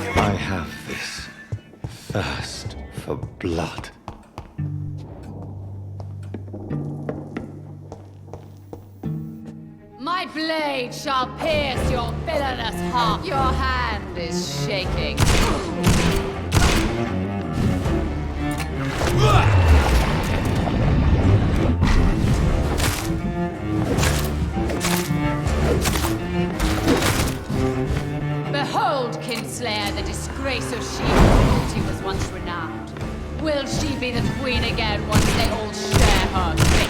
I have this thirst for blood. My blade shall pierce your villainous heart. Your hand is shaking. Behold, Kinslayer, the disgrace of she who was once renowned. Will she be the queen again once they all share her fate?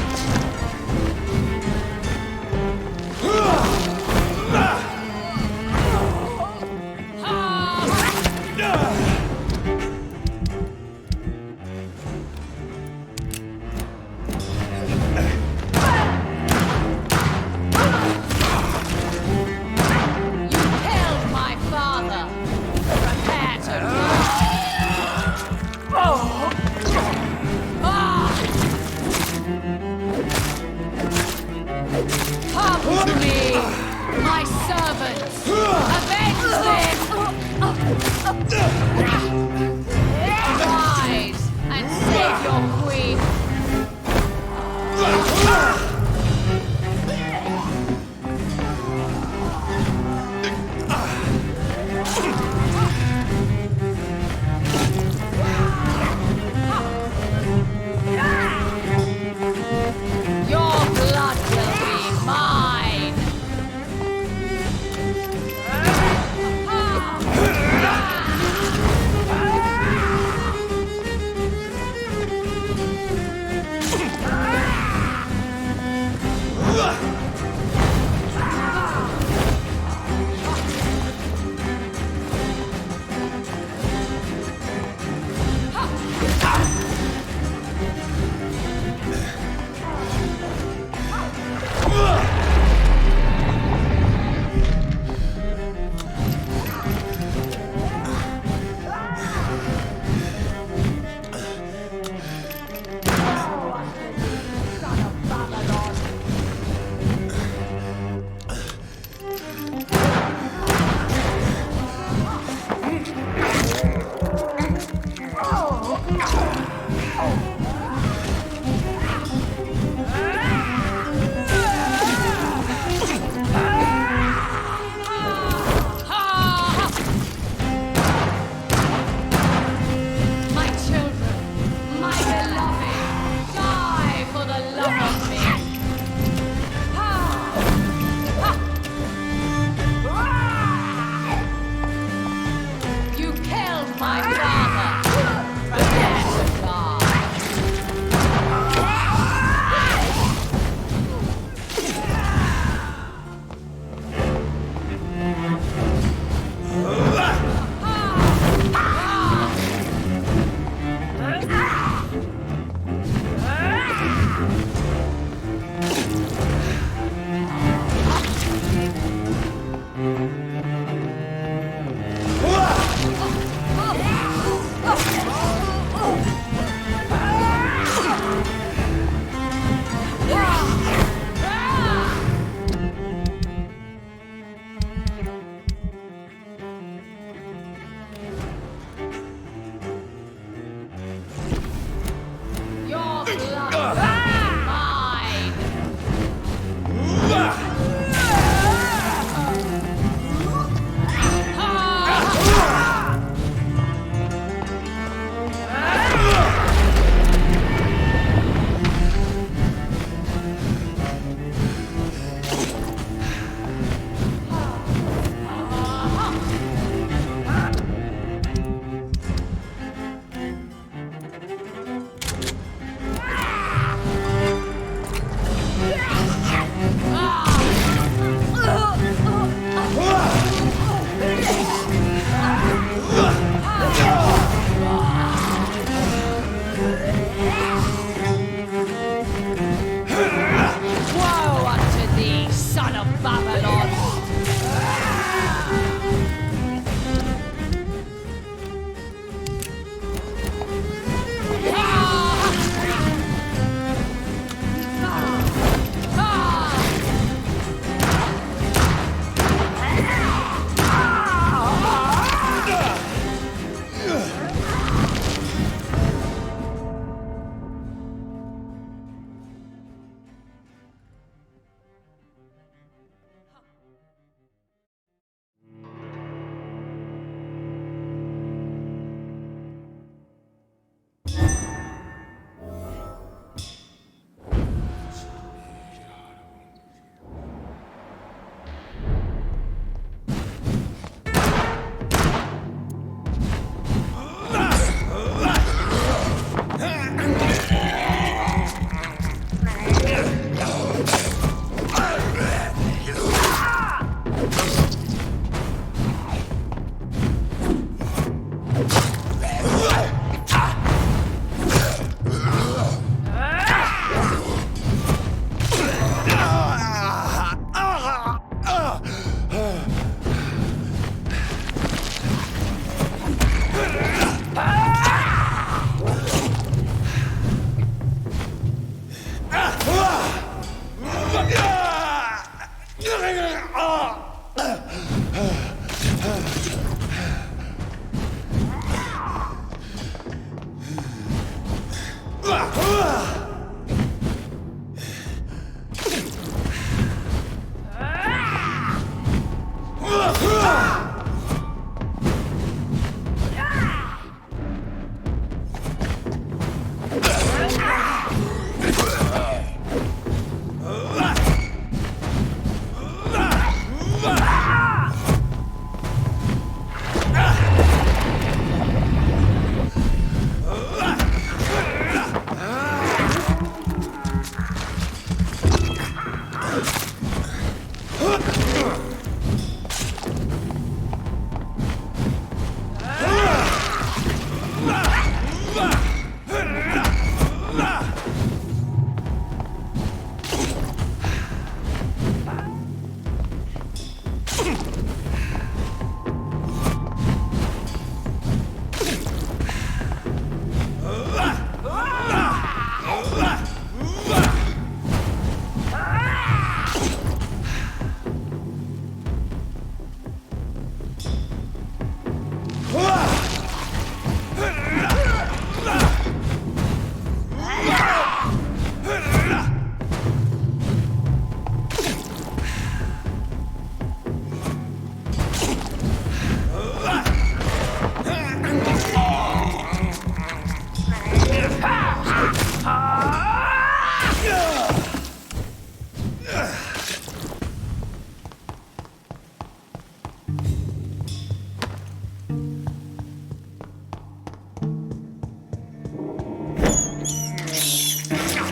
Come to me!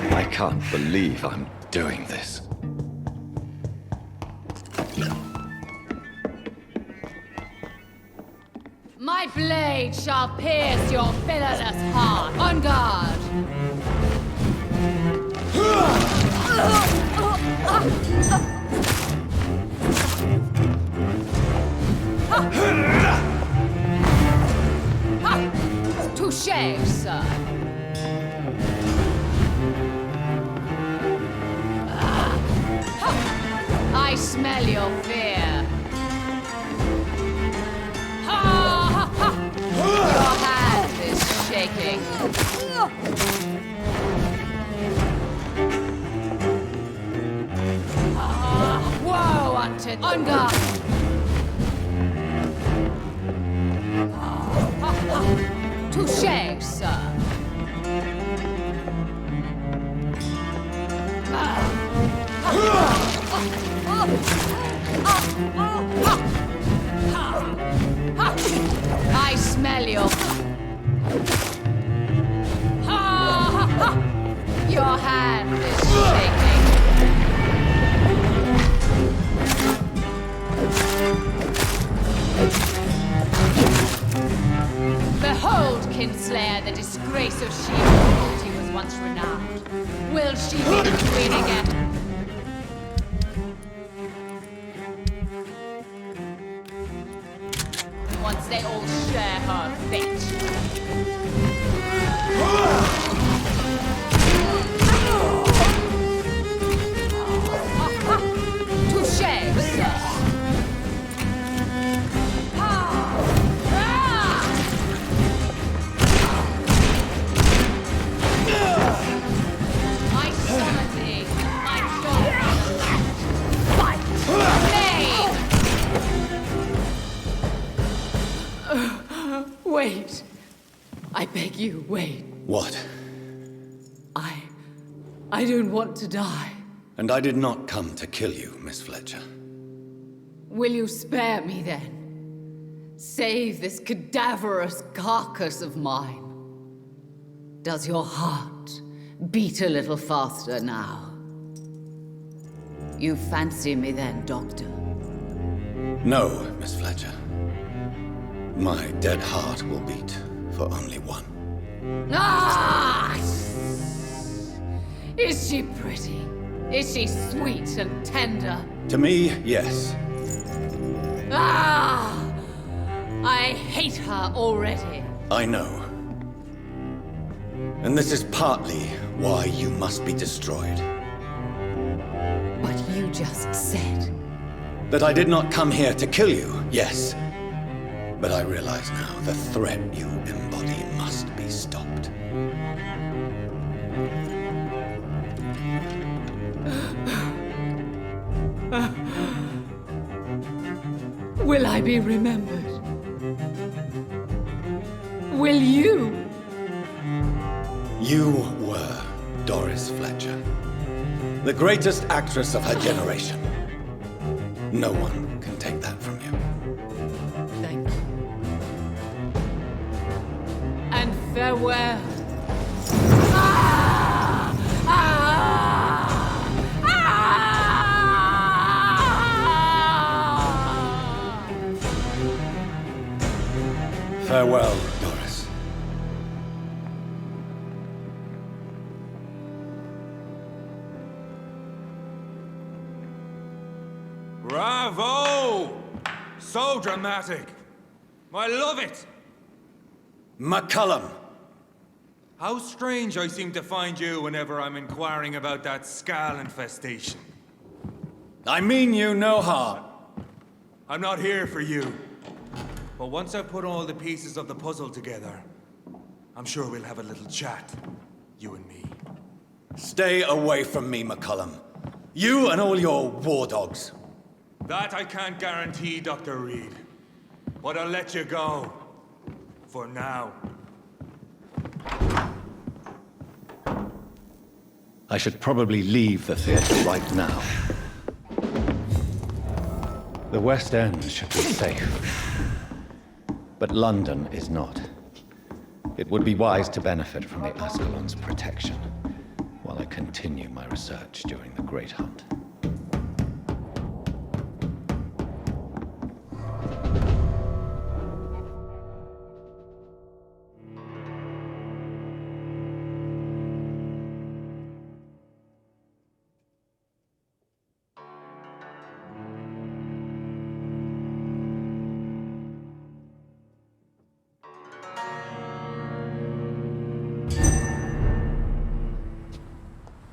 I can't believe I'm doing this. My blade shall pierce your villainous heart. On guard! Touché, sir. I smell your fear. Your hand is shaking. Woe unto on guard. Touché, sir. I smell your... Your hand is shaking. Behold, Kinslayer, the disgrace of she who was once renowned. Will she be the queen again? Once they all share her fate. Touché, sir. I summon thee, my God. Fight! Wait. I beg you, wait. What? I don't want to die. And I did not come to kill you, Miss Fletcher. Will you spare me then? Save this cadaverous carcass of mine. Does your heart beat a little faster now? You fancy me then, Doctor? No, Miss Fletcher. My dead heart will beat for only one. Ah! Is she pretty? Is she sweet and tender? To me, yes. Ah! I hate her already. I know. And this is partly why you must be destroyed. But you just said... That I did not come here to kill you, yes. But I realize now the threat you embody must be stopped. Will I be remembered? Will you? You were Doris Fletcher, the greatest actress of her generation. No one can take that from you. Thank you. And farewell. Farewell, Doris. Bravo! So dramatic. I love it. McCullum! How strange I seem to find you whenever I'm inquiring about that Skal infestation. I mean you no harm. I'm not here for you. But once I've put all the pieces of the puzzle together, I'm sure we'll have a little chat, you and me. Stay away from me, McCullum. You and all your war dogs. That I can't guarantee, Dr. Reed. But I'll let you go. For now. I should probably leave the theater right now. The West End should be safe. But London is not. It would be wise to benefit from the Ascalon's protection while I continue my research during the Great Hunt.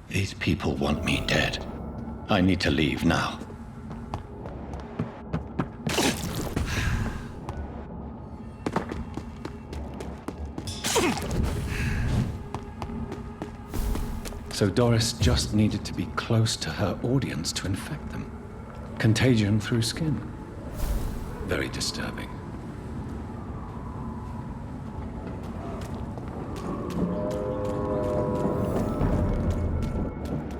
These people want me dead. I need to leave now. So Doris just needed to be close to her audience to infect them. Contagion through skin. Very disturbing.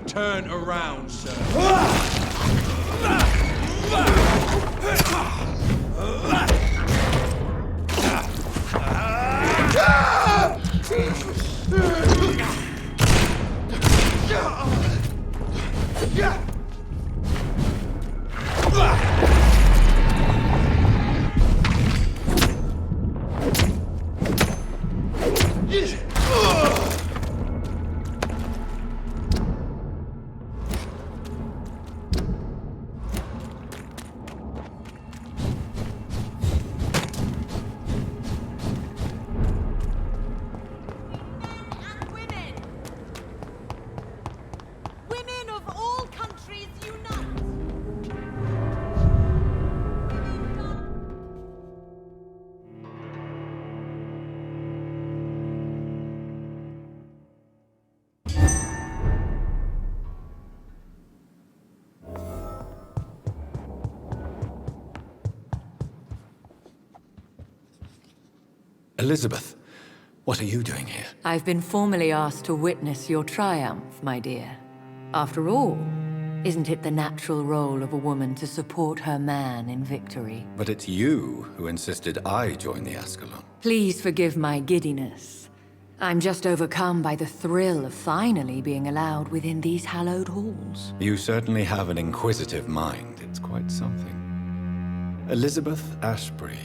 Turn around, sir. Elizabeth, what are you doing here? I've been formally asked to witness your triumph, my dear. After all, isn't it the natural role of a woman to support her man in victory? But it's you who insisted I join the Ascalon. Please forgive my giddiness. I'm just overcome by the thrill of finally being allowed within these hallowed halls. You certainly have an inquisitive mind. It's quite something. Elizabeth Ashbury,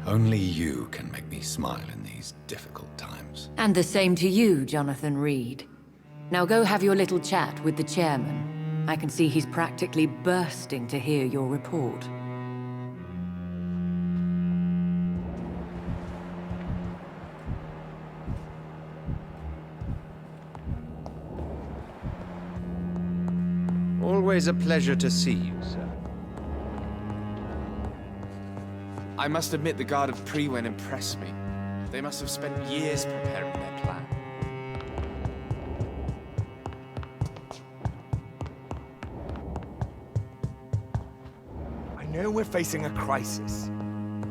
only you can make me smile in these difficult times. And the same to you, Jonathan Reed. Now go have your little chat with the chairman. I can see he's practically bursting to hear your report. Always a pleasure to see you, sir. I must admit the Guard of Priwen impressed me. They must have spent years preparing their plan. I know know we're facing a crisis,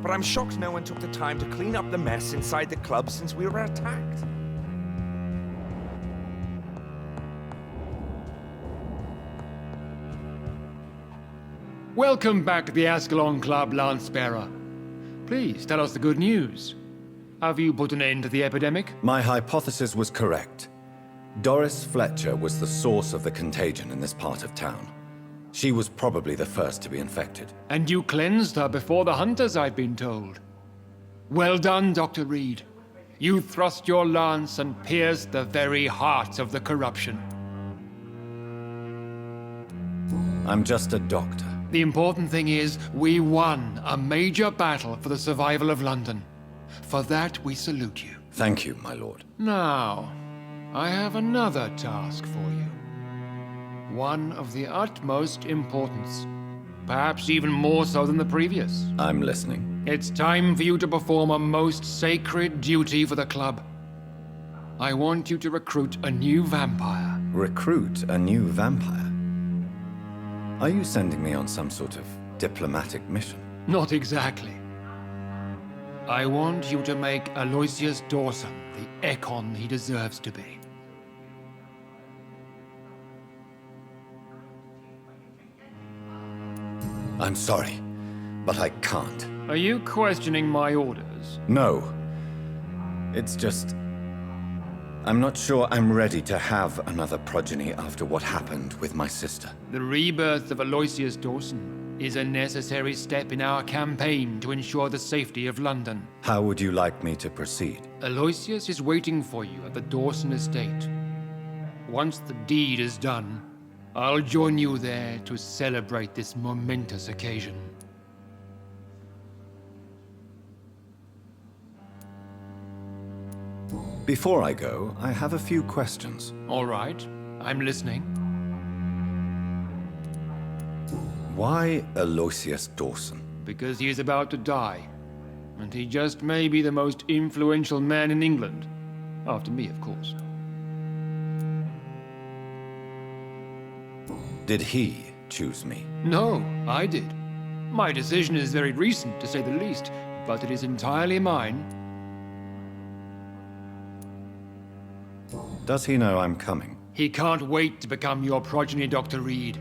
but I'm shocked no one took the time to clean up the mess inside the club since we were attacked. Welcome back to the Ascalon Club, Lance-Bearer. Please, tell us the good news. Have you put an end to the epidemic? My hypothesis was correct. Doris Fletcher was the source of the contagion in this part of town. She was probably the first to be infected. And you cleansed her before the hunters, I've been told. Well done, Dr. Reed. You thrust your lance and pierced the very heart of the corruption. I'm just a doctor. The important thing is, we won a major battle for the survival of London. For that, we salute you. Thank you, my lord. Now, I have another task for you. One of the utmost importance. Perhaps even more so than the previous. I'm listening. It's time for you to perform a most sacred duty for the club. I want you to recruit a new vampire. Recruit a new vampire? Are you sending me on some sort of diplomatic mission? Not exactly. I want you to make Aloysius Dawson the Ekon he deserves to be. I'm sorry, but I can't. Are you questioning my orders? No. It's just... I'm not sure I'm ready to have another progeny after what happened with my sister. The rebirth of Aloysius Dawson is a necessary step in our campaign to ensure the safety of London. How would you like me to proceed? Aloysius is waiting for you at the Dawson estate. Once the deed is done, I'll join you there to celebrate this momentous occasion. Before I go, I have a few questions. All right, I'm listening. Why Aloysius Dawson? Because he is about to die, and he just may be the most influential man in England. After me, of course. Did he choose me? No, I did. My decision is very recent, to say the least, but it is entirely mine. Does he know I'm coming? He can't wait to become your progeny, Dr. Reed.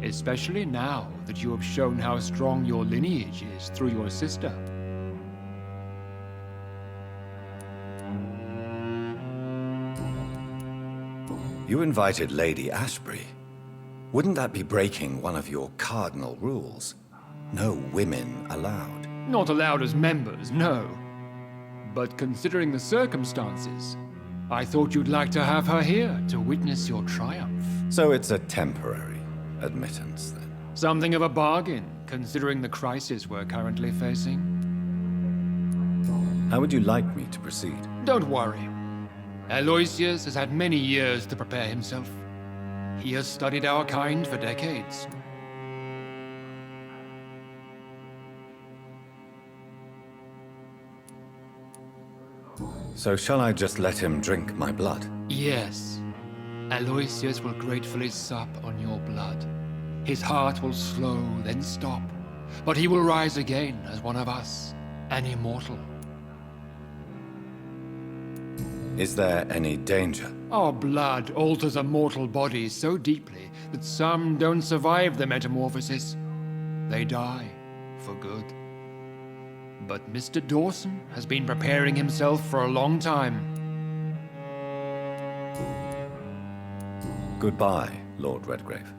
Especially now that you have shown how strong your lineage is through your sister. You invited Lady Ashbury. Wouldn't that be breaking one of your cardinal rules? No women allowed. Not allowed as members, no. But considering the circumstances, I thought you'd like to have her here to witness your triumph. So it's a temporary admittance, then? Something of a bargain, considering the crisis we're currently facing. How would you like me to proceed? Don't worry. Aloysius has had many years to prepare himself. He has studied our kind for decades. So shall I just let him drink my blood? Yes. Aloysius will gratefully sup on your blood. His heart will slow, then stop. But he will rise again as one of us, an immortal. Is there any danger? Our blood alters a mortal body so deeply that some don't survive the metamorphosis. They die for good. But Mr. Dawson has been preparing himself for a long time. Goodbye, Lord Redgrave.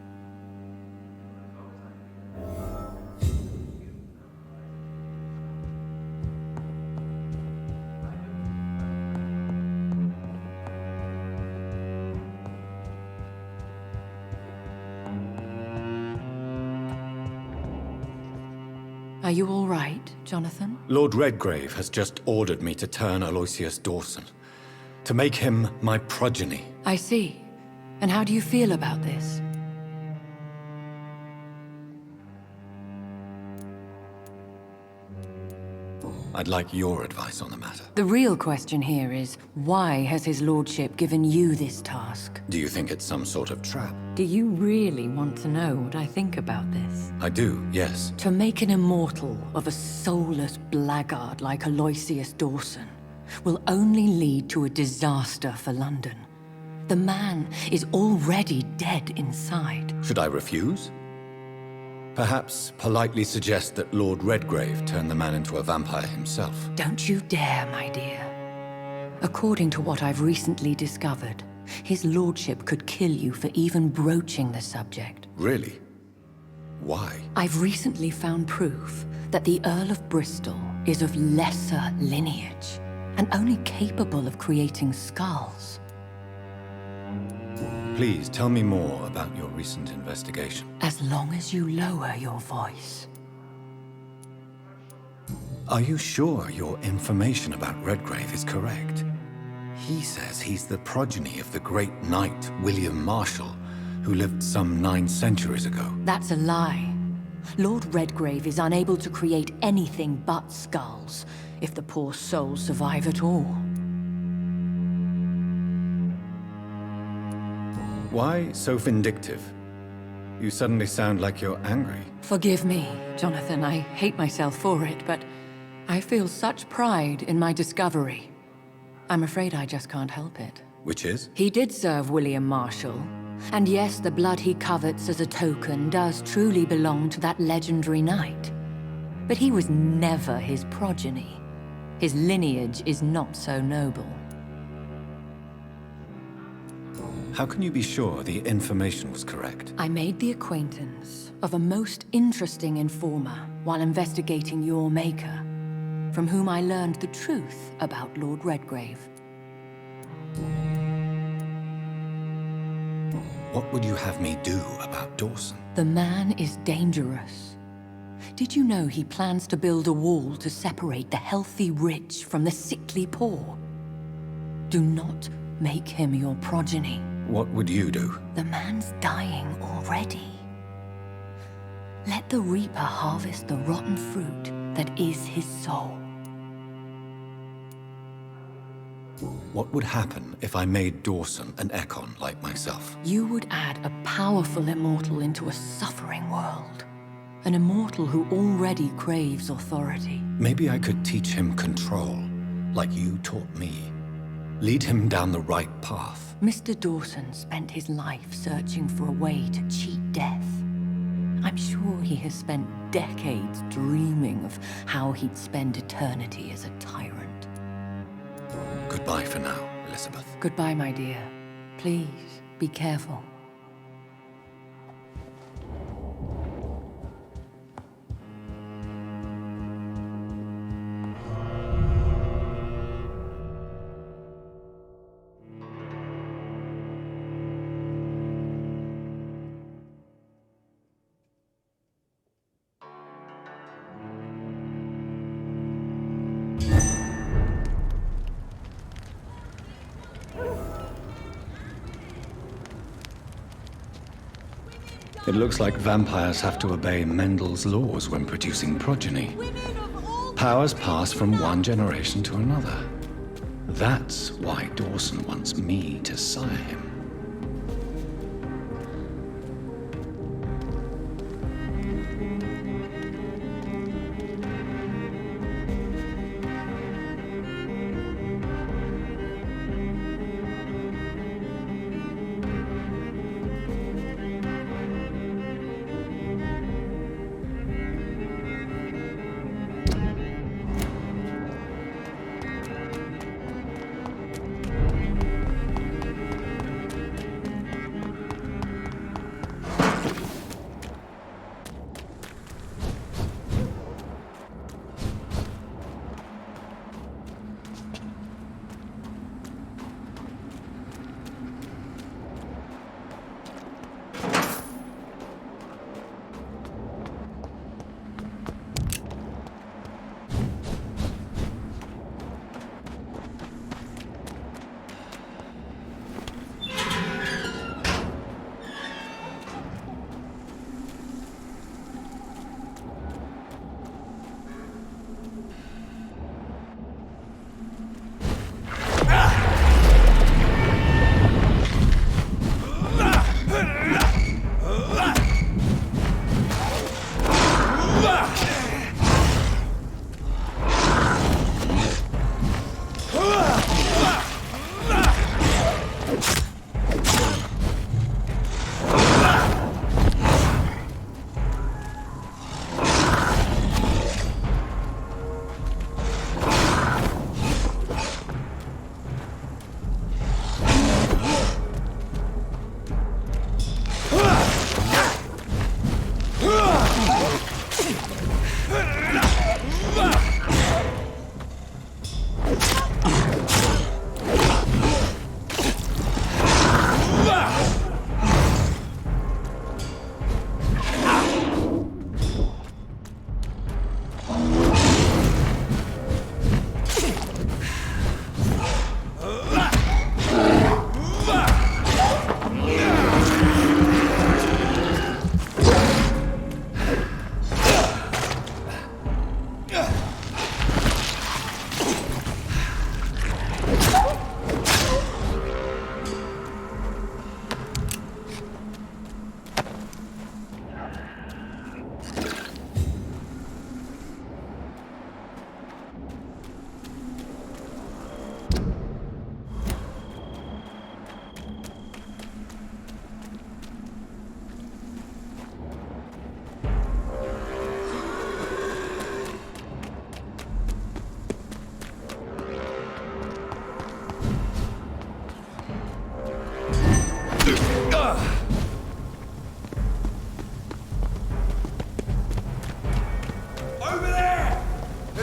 Are you all right, Jonathan? Lord Redgrave has just ordered me to turn Aloysius Dawson, to make him my progeny. I see. And how do you feel about this? I'd like your advice on the matter. The real question here is, why has his lordship given you this task? Do you think it's some sort of trap? Do you really want to know what I think about this? I do, yes. To make an immortal of a soulless blackguard like Aloysius Dawson will only lead to a disaster for London. The man is already dead inside. Should I refuse? Perhaps politely suggest that Lord Redgrave turned the man into a vampire himself. Don't you dare, my dear. According to what I've recently discovered, his lordship could kill you for even broaching the subject. Really? Why? I've recently found proof that the Earl of Bristol is of lesser lineage and only capable of creating skulls. Please tell me more about your recent investigation. As long as you lower your voice. Are you sure your information about Redgrave is correct? He says he's the progeny of the great knight William Marshall, who lived some 9 centuries ago. That's a lie. Lord Redgrave is unable to create anything but skulls, if the poor souls survive at all. Why so vindictive? You suddenly sound like you're angry. Forgive me, Jonathan. I hate myself for it, but I feel such pride in my discovery. I'm afraid I just can't help it. Which is? He did serve William Marshall. And yes, the blood he covets as a token does truly belong to that legendary knight. But he was never his progeny. His lineage is not so noble. How can you be sure the information was correct? I made the acquaintance of a most interesting informer while investigating your maker, from whom I learned the truth about Lord Redgrave. What would you have me do about Dawson? The man is dangerous. Did you know he plans to build a wall to separate the healthy rich from the sickly poor? Do not make him your progeny. What would you do? The man's dying already. Let the reaper harvest the rotten fruit that is his soul. What would happen if I made Dawson an Ekon like myself? You would add a powerful immortal into a suffering world. An immortal who already craves authority. Maybe I could teach him control, like you taught me. Lead him down the right path. Mr. Dawson spent his life searching for a way to cheat death. I'm sure he has spent decades dreaming of how he'd spend eternity as a tyrant. Goodbye for now, Elizabeth. Goodbye, my dear. Please, be careful. It looks like vampires have to obey Mendel's laws when producing progeny. Powers pass from one generation to another. That's why Dawson wants me to sire him.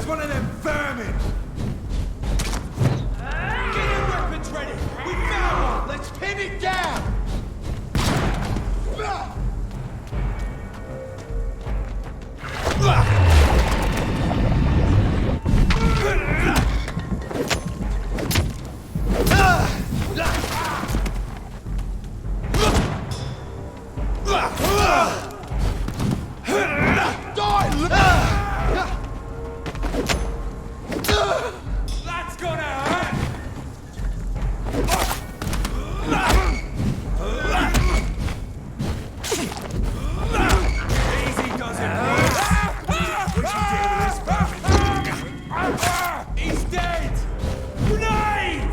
one of them vermin! Get your weapons ready! We found one! Let's pin it down! That's gonna hurt! Easy does it! We should deal with this first. He's dead! Grenade!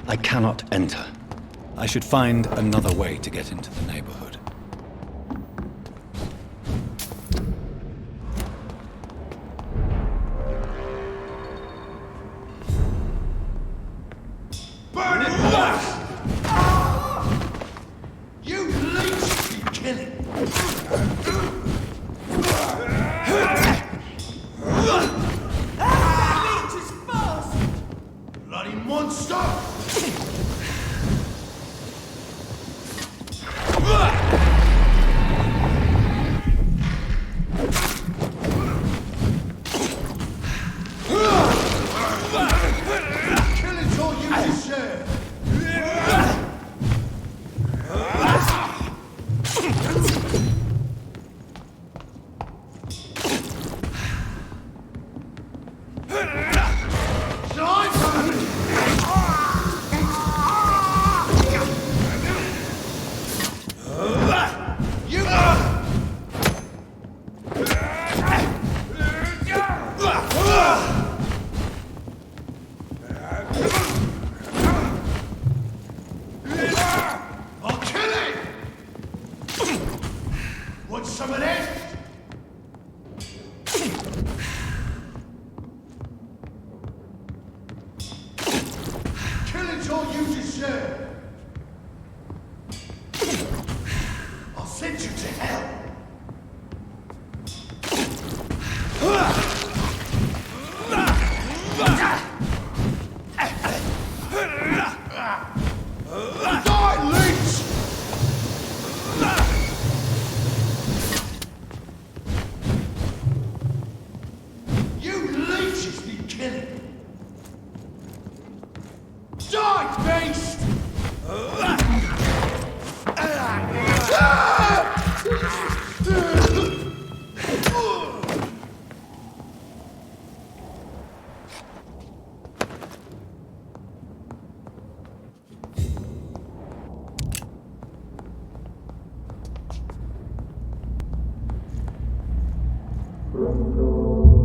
I cannot enter. I should find another way to get into the neighborhood. Burn it once! You leech be killing! That leech is fast! Bloody monster! Kill it or you deserve! I'll kill it! Want some of this? Kill it all you deserve! I'll send you to hell! Die, leech! You leeches need killing! Die, beast! Pronto.